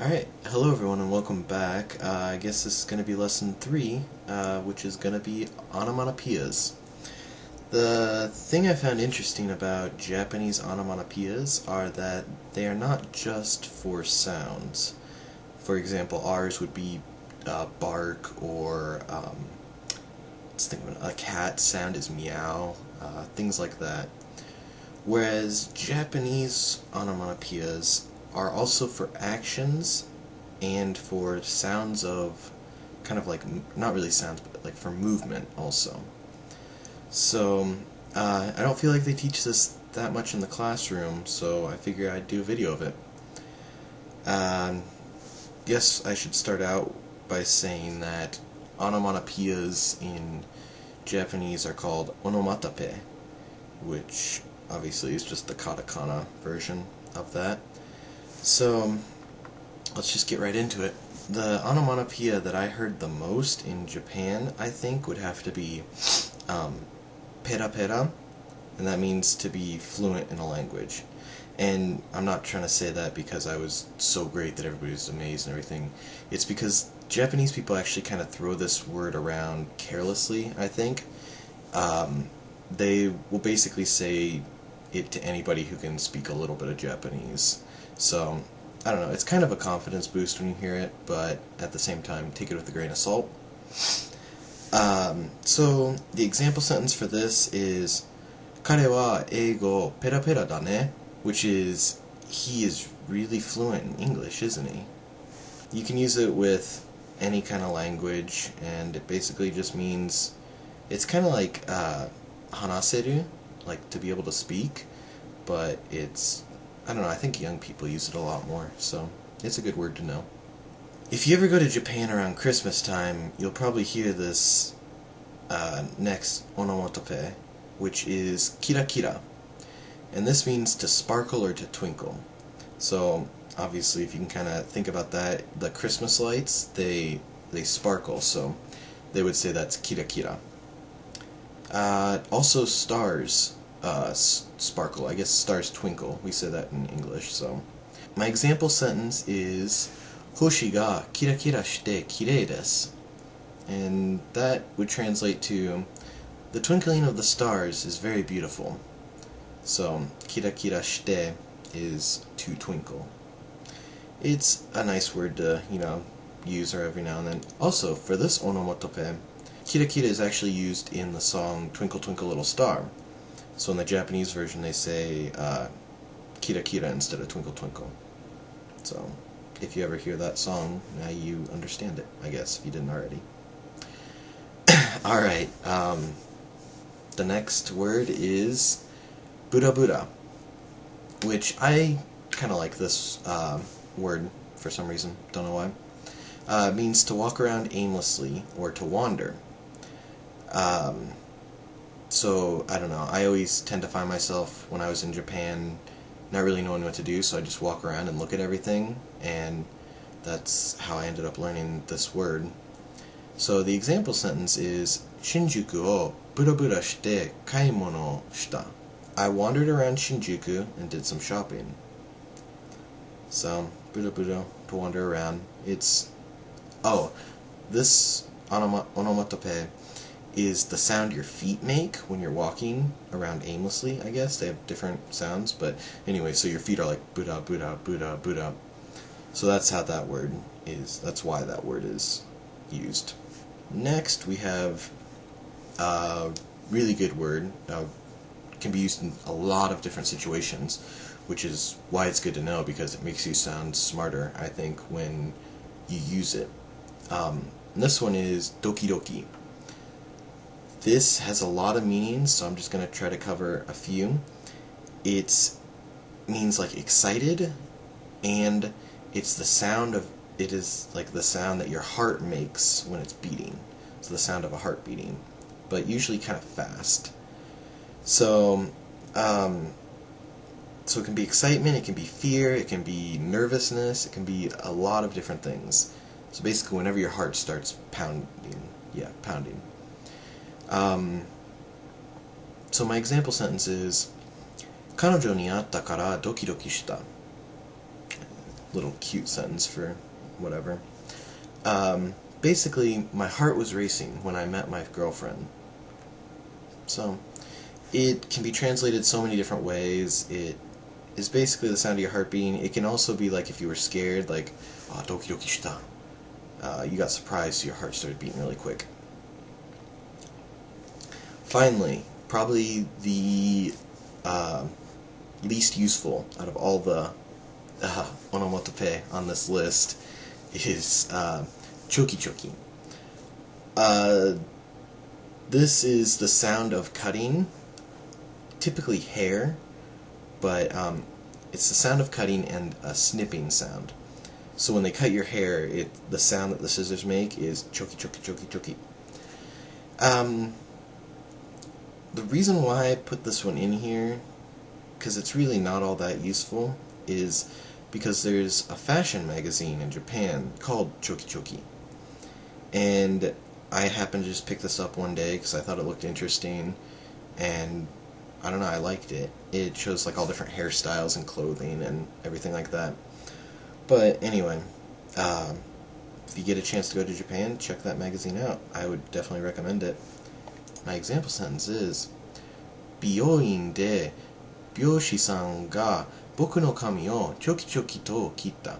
Alright, hello everyone and welcome back. I guess this is going to be lesson 3, which is going to be onomatopoeias. The thing I found interesting about Japanese onomatopoeias are that they are not just for sounds. For example, ours would be bark, or let's think of it, a cat sound is meow, things like that. Whereas Japanese onomatopoeias are also for actions and for sounds of kind of like, not really sounds, but like for movement also. So I don't feel like they teach this that much in the classroom, so I figure I'd do a video of it. Guess I should start out by saying that onomatopoeias in Japanese are called onomatope, which obviously is just the katakana version of that. So let's just get right into it. The onomatopoeia that I heard the most in Japan, I think, would have to be pera pera, and that means to be fluent in a language. And I'm not trying to say that because I was so great that everybody was amazed and everything. It's because Japanese people actually kind of throw this word around carelessly, I think. They will basically say it to anybody who can speak a little bit of Japanese. So, I don't know, it's kind of a confidence boost when you hear it, but at the same time, take it with a grain of salt. So, the example sentence for this is, 彼は英語ペラペラだね, which is, he is really fluent in English, isn't he? You can use it with any kind of language, and it basically just means, it's kind of like hanaseru, like to be able to speak, but it's, I don't know, I think young people use it a lot more, so it's a good word to know. If you ever go to Japan around Christmas time, you'll probably hear this next onomatope, which is kira kira, and this means to sparkle or to twinkle. So obviously, if you can kind of think about that, the Christmas lights, they sparkle, so they would say that's kira kira. Also stars sparkle. I guess stars twinkle. We say that in English. So my example sentence is Hoshi ga kira kira shite kirei desu. And that would translate to, the twinkling of the stars is very beautiful. So kira kira shite is to twinkle. It's a nice word to, use every now and then. Also, for this onomatope, kira kira is actually used in the song Twinkle Twinkle Little Star. So in the Japanese version they say kira kira instead of twinkle twinkle. So if you ever hear that song, now you understand it, I guess, if you didn't already. Alright, the next word is Buddha Buddha, which I kind of like this word for some reason, don't know why. It means to walk around aimlessly or to wander. So, I don't know, I always tend to find myself, when I was in Japan, not really knowing what to do, so I just walk around and look at everything, and that's how I ended up learning this word. So the example sentence is, Shinjuku o burabura shite kaimono shita. I wandered around Shinjuku and did some shopping. So, burabura, to wander around, it's, this onomatope is the sound your feet make when you're walking around aimlessly, I guess. They have different sounds, but anyway, so your feet are like Buddha, Buddha, Buddha, Buddha. So that's how that word is, that's why that word is used. Next, we have a really good word. Can be used in a lot of different situations, which is why it's good to know, because it makes you sound smarter, I think, when you use it. This one is doki doki. This has a lot of meanings, so I'm just going to try to cover a few. It means like excited, and it's the sound of, it is like the sound that your heart makes when it's beating. It's the sound of a heart beating, but usually kind of fast. So, so it can be excitement, it can be fear, it can be nervousness, it can be a lot of different things. So basically, whenever your heart starts pounding, pounding. So my example sentence is, 彼女に会ったからドキドキした. little cute sentence for whatever. Basically, my heart was racing when I met my girlfriend. So, it can be translated so many different ways. It is basically the sound of your heart beating. It can also be like if you were scared, like, doki doki shita. You got surprised, so your heart started beating really quick. Finally, probably the least useful out of all the onomatope on this list is choki choki. This is the sound of cutting, typically hair, but it's the sound of cutting and a snipping sound. So when they cut your hair, the sound that the scissors make is choki choki choki choki. The reason why I put this one in here, because it's really not all that useful, is because there's a fashion magazine in Japan called Choki Choki. And I happened to just pick this up one day because I thought it looked interesting, and I don't know, I liked it. It shows like all different hairstyles and clothing and everything like that. But anyway, if you get a chance to go to Japan, check that magazine out. I would definitely recommend it. My example sentence is, 美容院で美容師さんが僕の髪をチョキチョキと切った.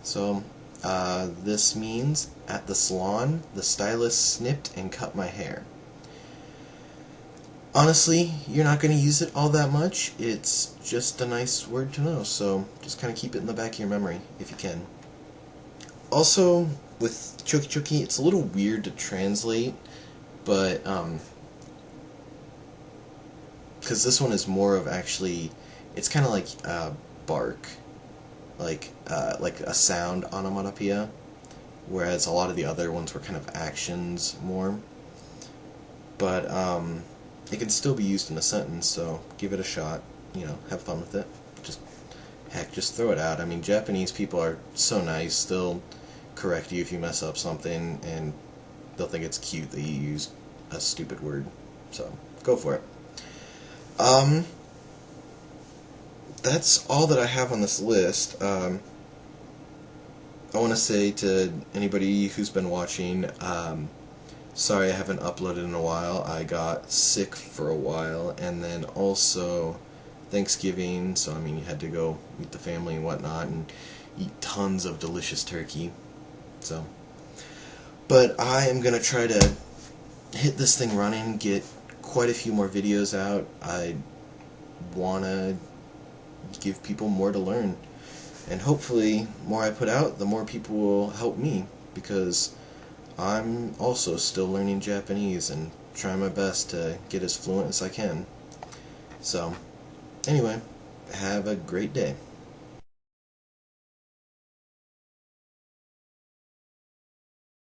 So, this means, at the salon, the stylist snipped and cut my hair. Honestly, you're not going to use it all that much. It's just a nice word to know, so just kind of keep it in the back of your memory if you can. Also, with choki choki, it's a little weird to translate, but because this one is more of actually, it's kind of like bark, like a sound onomatopoeia, whereas a lot of the other ones were kind of actions more. But it can still be used in a sentence, so give it a shot. You know, have fun with it. Just throw it out. I mean, Japanese people are so nice. They'll correct you if you mess up something, and they'll think it's cute that you used a stupid word. So, go for it. That's all that I have on this list. I want to say to anybody who's been watching, sorry I haven't uploaded in a while. I got sick for a while, and then also Thanksgiving, so I mean you had to go meet the family and whatnot and eat tons of delicious turkey. So, but I am going to try to hit this thing running, get quite a few more videos out. I want to give people more to learn, and hopefully more I put out, the more people will help me, because I'm also still learning Japanese and trying my best to get as fluent as I can. So, anyway, have a great day.